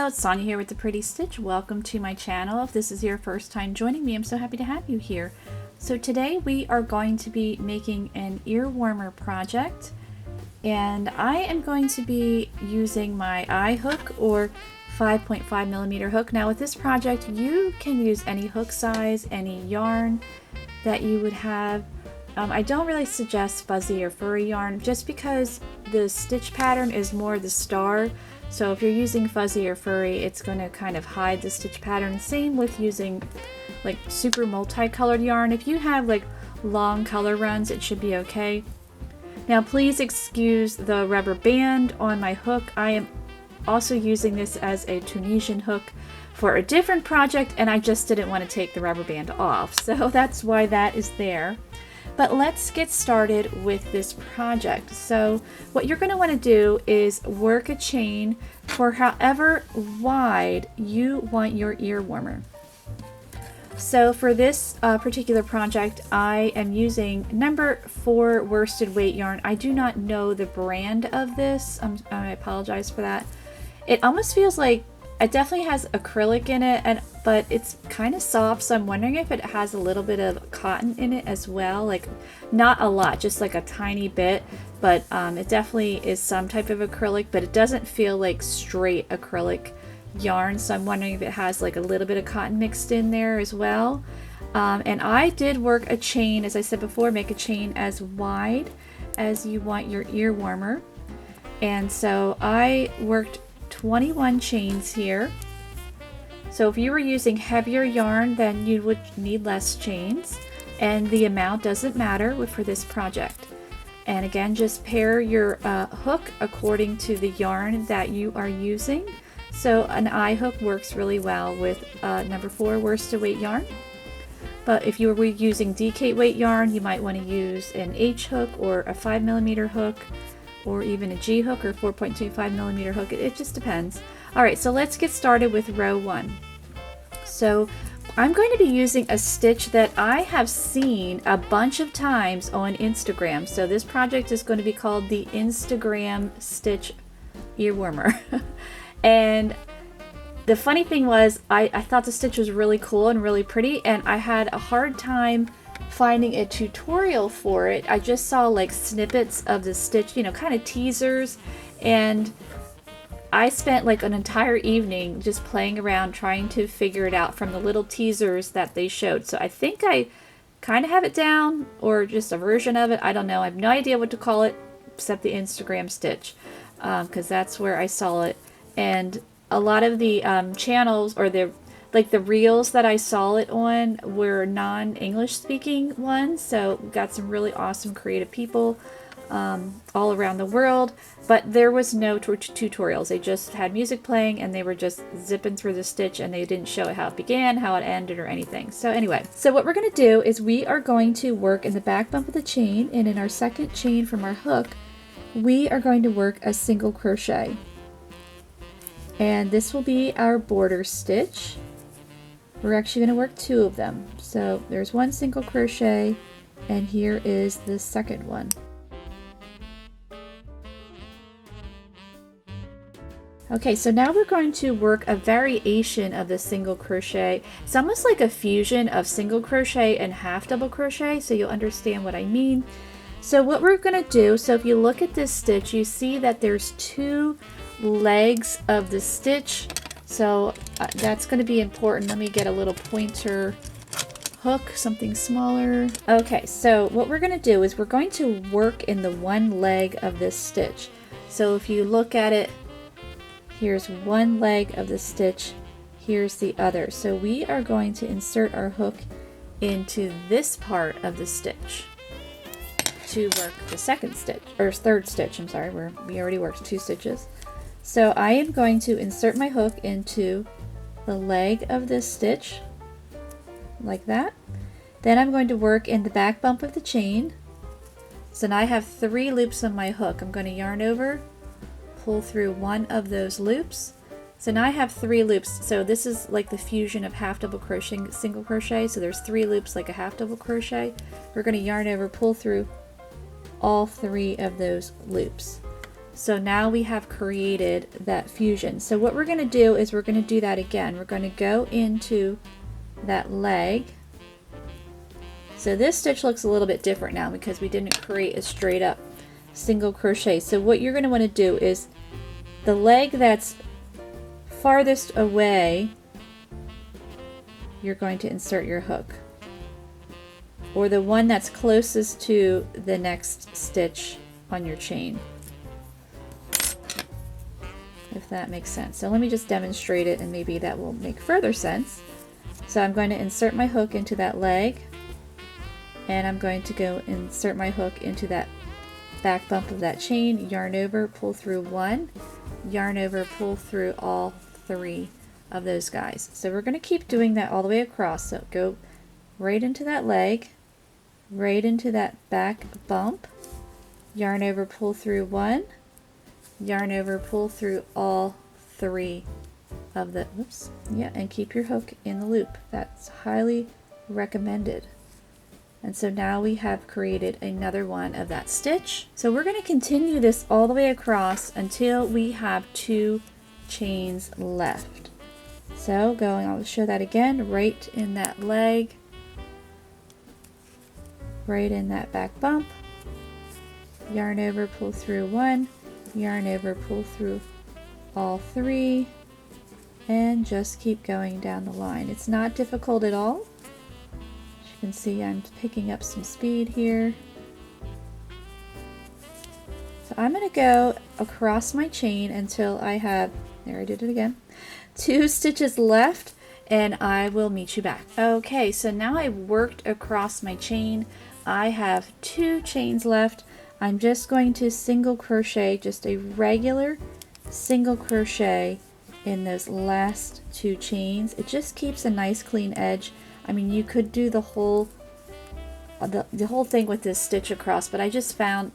Hello, it's Sonia here with the Pretty Stitch. Welcome to my channel. If this is your first time joining me, I'm so happy to have you here. So today we are going to be making an ear warmer project, and I am going to be using my eye hook or 5.5mm hook. Now with this project you can use any hook size, any yarn that you would have. I don't really suggest fuzzy or furry yarn just because the stitch pattern is more the star. So if you're using fuzzy or furry, it's going to kind of hide the stitch pattern. Same with using like super multicolored yarn. If you have like long color runs, it should be okay. Now please excuse the rubber band on my hook. I am also using this as a Tunisian hook for a different project, and I just didn't want to take the rubber band off. So that's why that is there. But let's get started with this project. So what you're going to want to do is work a chain for however wide you want your ear warmer. So for this particular project, I am using number 4 worsted weight yarn. I do not know the brand of this. I apologize for that. It almost feels like it definitely has acrylic in it, but it's kind of soft, so I'm wondering if it has a little bit of cotton in it as well. Like not a lot, just like a tiny bit, but it definitely is some type of acrylic, but it doesn't feel like straight acrylic yarn, so I'm wondering if it has like a little bit of cotton mixed in there as well. And I did work a chain, as I said before, make a chain as wide as you want your ear warmer. And so I worked 21 chains here. So if you were using heavier yarn, then you would need less chains, and the amount doesn't matter for this project. And again, just pair your hook according to the yarn that you are using. So an eye hook works really well with number 4 worsted weight yarn, but if you were using DK weight yarn, you might want to use an H hook or a 5mm hook, or even a G hook or 4.25mm hook. It just depends. Alright, so let's get started with row 1. So I'm going to be using a stitch that I have seen a bunch of times on Instagram. So this project is going to be called the Instagram Stitch Ear Warmer. And the funny thing was, I thought the stitch was really cool and really pretty, and I had a hard time finding a tutorial for it. I just saw like snippets of the stitch, you know, kind of teasers, and I spent like an entire evening just playing around trying to figure it out from the little teasers that they showed. So I think I kind of have it down, or just a version of it. I don't know. I have no idea what to call it except the Instagram stitch, because that's where I saw it. And a lot of the channels, or the reels that I saw it on, were non-English speaking ones, so we got some really awesome creative people all around the world, but there was no tutorials. They just had music playing and they were just zipping through the stitch, and they didn't show how it began, how it ended, or anything. So anyway, so what we're going to do is we are going to work in the back bump of the chain, and in our second chain from our hook we are going to work a single crochet, and this will be our border stitch. We're actually going to work 2 of them. So there's 1 single crochet, and here is the second one. Okay, so now we're going to work a variation of the single crochet. It's almost like a fusion of single crochet and half double crochet, so you'll understand what I mean. So what we're going to do, so if you look at this stitch, you see that there's 2 legs of the stitch. So that's going to be important. Let me get a little pointer hook, something smaller. Okay, so what we're going to do is we're going to work in the 1 leg of this stitch. So if you look at it, here's 1 leg of the stitch, here's the other. So we are going to insert our hook into this part of the stitch to work the second stitch, or third stitch, I'm sorry, we already worked 2 stitches. So I am going to insert my hook into the leg of this stitch, like that. Then I'm going to work in the back bump of the chain. So now I have 3 loops on my hook. I'm going to yarn over, pull through 1 of those loops. So now I have 3 loops. So this is like the fusion of half double crochet, single crochet. So there's 3 loops like a half double crochet. We're going to yarn over, pull through all 3 of those loops. So now we have created that fusion. So what we're going to do is we're going to do that again. We're going to go into that leg. So this stitch looks a little bit different now because we didn't create a straight up single crochet. So what you're going to want to do is the leg that's farthest away, you're going to insert your hook, or the one that's closest to the next stitch on your chain, if that makes sense. So let me just demonstrate it and maybe that will make further sense. So I'm going to insert my hook into that leg, and I'm going to go insert my hook into that back bump of that chain, yarn over, pull through one, yarn over, pull through all three of those guys. So we're going to keep doing that all the way across. So go right into that leg, right into that back bump, yarn over, pull through one, yarn over, pull through all three of the, whoops, yeah, and keep your hook in the loop. That's highly recommended. And so now we have created another one of that stitch. So we're going to continue this all the way across until we have 2 chains left. So going, I'll show that again, right in that leg, right in that back bump, yarn over, pull through one, yarn over, pull through all 3, and just keep going down the line. It's not difficult at all. You can see I'm picking up some speed here. So I'm going to go across my chain until I have, there I did it again, 2 stitches left, and I will meet you back. Okay, so now I've worked across my chain. I have 2 chains left. I'm just going to single crochet, just a regular single crochet in those last 2 chains. It just keeps a nice clean edge. I mean, you could do the whole thing with this stitch across, but I just found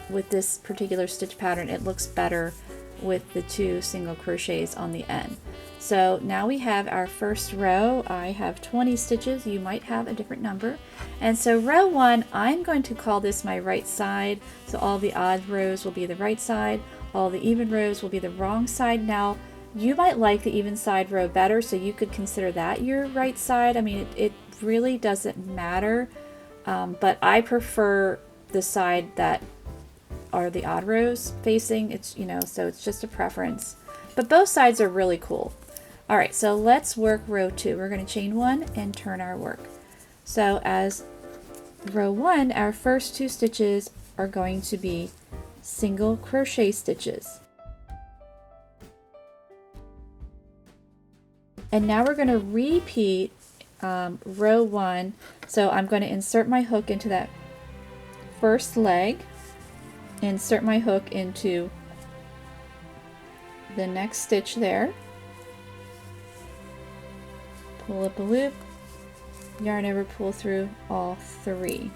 with this particular stitch pattern it looks better with the 2 single crochets on the end. So now we have our first row. I have 20 stitches. You might have a different number. And so row 1, I'm going to call this my right side. So all the odd rows will be the right side. All the even rows will be the wrong side. Now, you might like the even side row better, so you could consider that your right side. I mean, it really doesn't matter, but I prefer the side that are the odd rows facing. It's, you know, so it's just a preference. But both sides are really cool. All right, so let's work row 2. We're going to chain 1 and turn our work. So as row 1, our first 2 stitches are going to be single crochet stitches. And now we're going to repeat row 1. So I'm going to insert my hook into that first leg, insert my hook into the next stitch there, pull up a loop, yarn over, pull through all 3.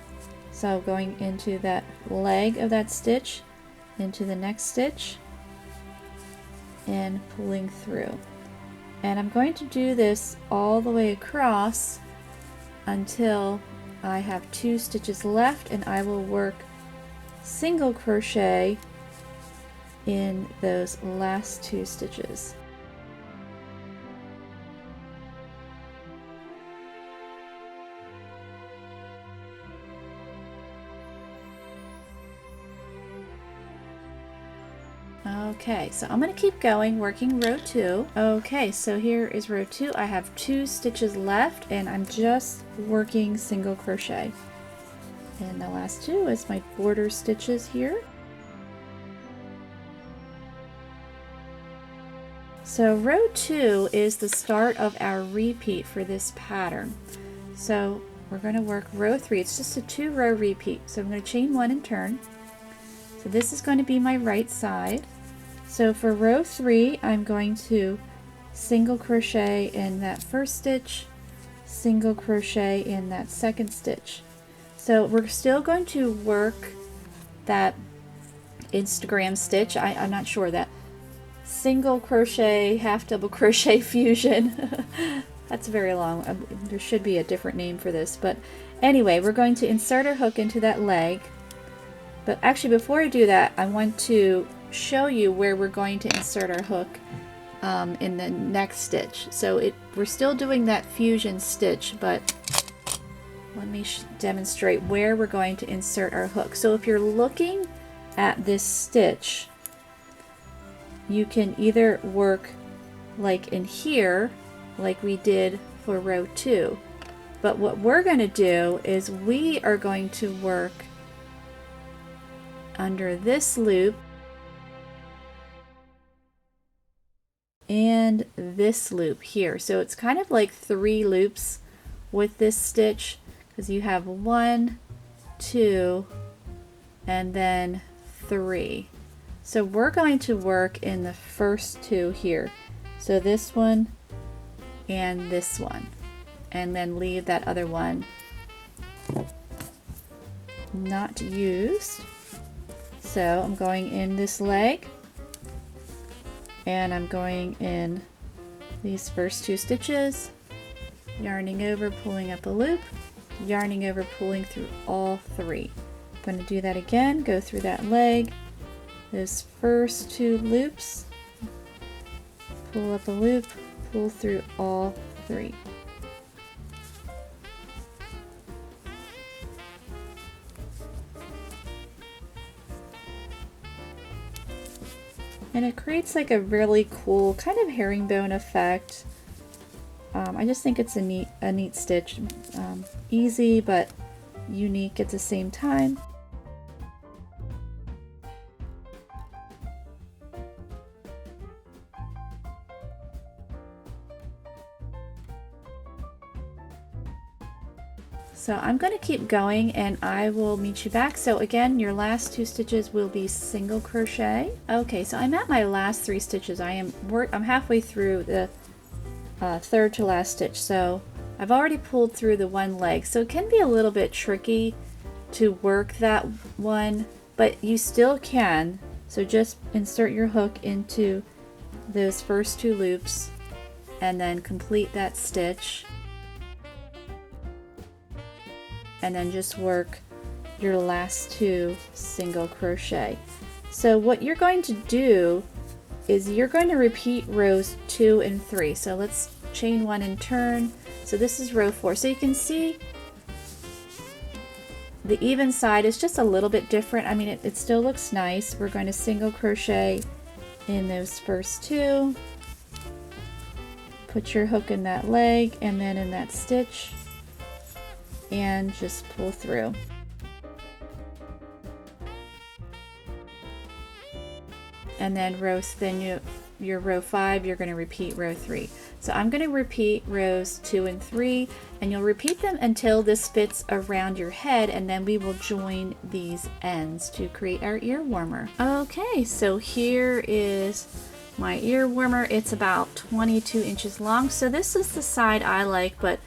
So going into that leg of that stitch, into the next stitch, and pulling through. And I'm going to do this all the way across until I have 2 stitches left, and I will work single crochet in those last 2 stitches. Okay, so I'm going to keep going, working row 2. Okay, so here is row 2. I have 2 stitches left, and I'm just working single crochet. And the last 2 is my border stitches here. So row 2 is the start of our repeat for this pattern. So we're going to work row 3. It's just a 2-row repeat. So I'm going to chain 1 and turn. So this is going to be my right side. So for row 3, I'm going to single crochet in that first stitch, single crochet in that second stitch. So we're still going to work that Instagram stitch. I'm not sure, that single crochet, half double crochet fusion. That's very long. There should be a different name for this. But anyway, we're going to insert our hook into that leg. But actually, before I do that, I want to show you where we're going to insert our hook in the next stitch. So we're still doing that fusion stitch, but let me demonstrate where we're going to insert our hook. So if you're looking at this stitch, you can either work like in here, like we did for row 2. But what we're going to do is we are going to work under this loop and this loop here. So it's kind of like 3 loops with this stitch, because you have 1, 2, and then 3. So we're going to work in the first 2 here. So this one and this one, and then leave that other one not used. So I'm going in this leg, and I'm going in these first 2 stitches, yarning over, pulling up a loop, yarning over, pulling through all 3. I'm going to do that again, go through that leg, those first 2 loops, pull up a loop, pull through all 3. And it creates like a really cool kind of herringbone effect. I just think it's a neat stitch. Easy but unique at the same time. So I'm going to keep going and I will meet you back. So again, your last 2 stitches will be single crochet. Okay, so I'm at my last 3 stitches. I'm halfway through the 3rd to last stitch. So I've already pulled through the 1 leg. So it can be a little bit tricky to work that one, but you still can. So just insert your hook into those first 2 loops and then complete that stitch. And then just work your last 2 single crochet. So what you're going to do is you're going to repeat rows 2 and 3. So let's chain 1 and turn. So this is row 4. So you can see the even side is just a little bit different. I mean, it still looks nice. We're going to single crochet in those first 2. Put your hook in that leg and then in that stitch, and just pull through. And then your row 5, you're going to repeat row 3. So I'm going to repeat rows 2 and 3, and you'll repeat them until this fits around your head, and then we will join these ends to create our ear warmer. Okay, so here is my ear warmer. It's about 22 inches long. So this is the side I like, but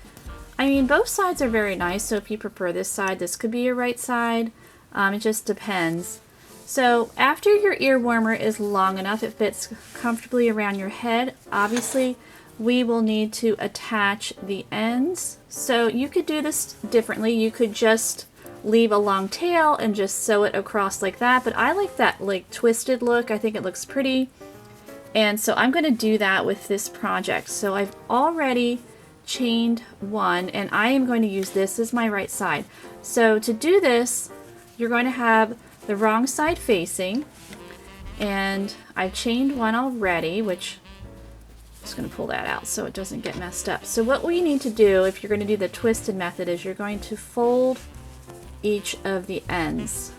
I mean, both sides are very nice, so if you prefer this side, this could be your right side. It just depends. So after your ear warmer is long enough, it fits comfortably around your head, obviously we will need to attach the ends. So you could do this differently. You could just leave a long tail and just sew it across like that, but I like that like twisted look. I think it looks pretty. And so I'm going to do that with this project. So I've already chained 1, and I am going to use this as my right side. So to do this, you're going to have the wrong side facing, and I've chained 1 already, which I'm just going to pull that out so it doesn't get messed up. So what we need to do if you're going to do the twisted method is you're going to fold each of the ends.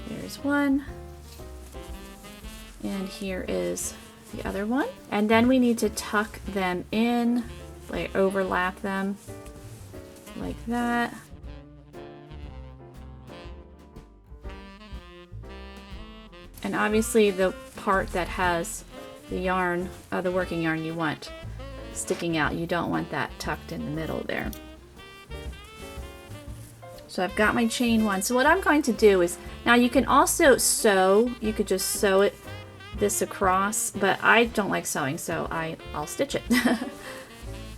There's 1, and here is the other one, and then we need to tuck them in, like overlap them like that. And obviously the part that has the yarn, the working yarn, you want sticking out. You don't want that tucked in the middle there. So I've got my chain 1. So what I'm going to do is, now you can also sew, you could just sew this across, but I don't like sewing, so I'll stitch it.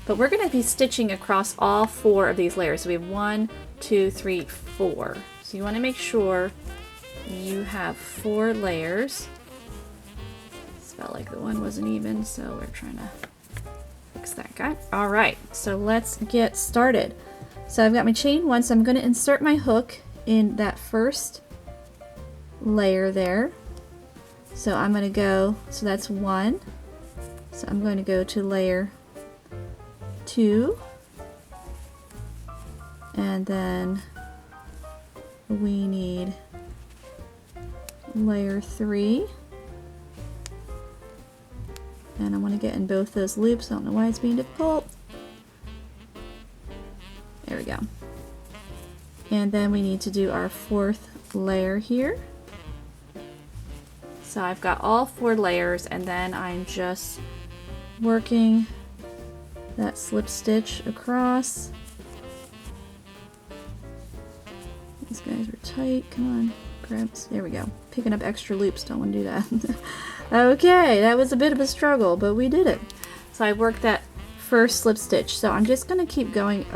But we're going to be stitching across all 4 of these layers. So we have 1, 2, 3, 4. So you want to make sure you have 4 layers. It's felt like the one wasn't even, so we're trying to fix that guy. All right, so let's get started. So I've got my chain 1, so I'm going to insert my hook in that first layer there. So I'm going to go, so that's 1. So I'm going to go to layer 2, and then we need layer 3, and I want to get in both those loops. I don't know why it's being difficult. There we go. And then we need to do our 4th layer here. So I've got all 4 layers, and then I'm just working that slip stitch across. These guys are tight. Come on, grabs. There we go. Picking up extra loops. Don't want to do that. Okay, that was a bit of a struggle, but we did it. So I worked that first slip stitch. So I'm just going to keep going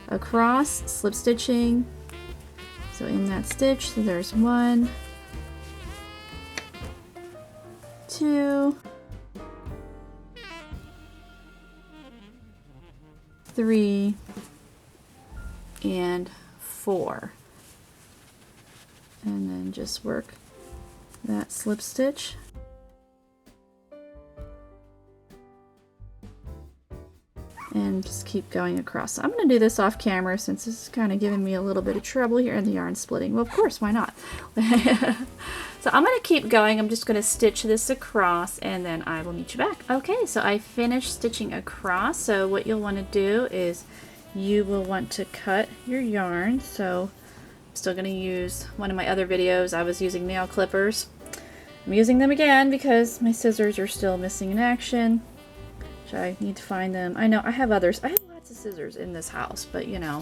across, slip stitching. So in that stitch, so there's 1, 2, 3, and 4. And then just work that slip stitch. And just keep going across. So I'm going to do this off camera since this is kind of giving me a little bit of trouble here in the yarn splitting. Well, of course, why not? So I'm going to keep going. I'm just going to stitch this across and then I will meet you back. Okay, so I finished stitching across. So what you'll want to do is you will want to cut your yarn. So I'm still going to use one of my other videos. I was using nail clippers. I'm using them again because my scissors are still missing in action. Which I need to find them. I know I have others. I have lots of scissors in this house, but you know,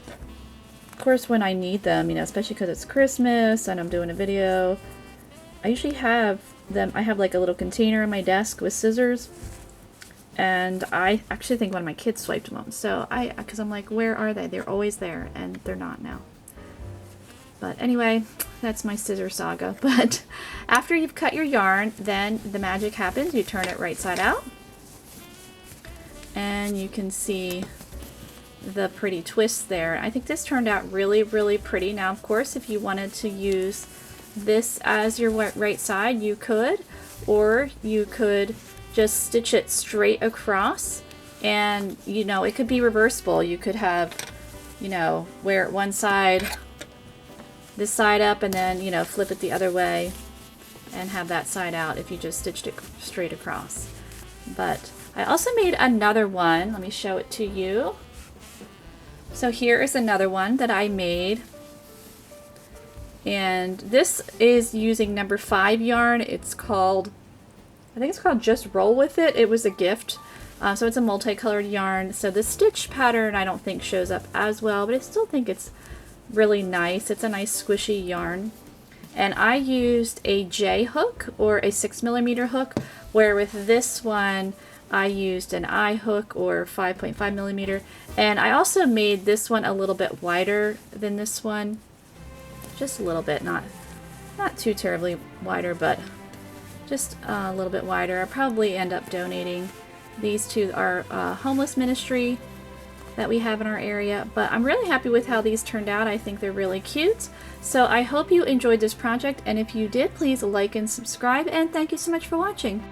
of course when I need them, you know, especially because it's Christmas and I'm doing a video, I usually have them. I have like a little container on my desk with scissors, and I actually think one of my kids swiped them. So because I'm like, where are they? They're always there, and they're not now. But anyway, that's my scissor saga. But after you've cut your yarn, then the magic happens. You turn it right side out, and you can see the pretty twist there. I think this turned out really, really pretty. Now, of course, if you wanted to use this as your right side, you could, or you could just stitch it straight across, and you know, it could be reversible. You could have, you know, wear it one side, this side up, and then, you know, flip it the other way and have that side out if you just stitched it straight across. But I also made another one. Let me show it to you. So here is another one that I made, and this is using number 5 yarn. It's called, I think it's called Just Roll With It. It was a gift. So it's a multicolored yarn. So the stitch pattern I don't think shows up as well, but I still think it's really nice. It's a nice squishy yarn. And I used a J hook or a 6mm hook, where with this one I used an I hook or 5.5mm. And I also made this one a little bit wider than this one. Just a little bit, not too terribly wider, but just a little bit wider. I'll probably end up donating these to our homeless ministry that we have in our area, but I'm really happy with how these turned out. I think they're really cute. So I hope you enjoyed this project, and if you did, please like and subscribe, and thank you so much for watching.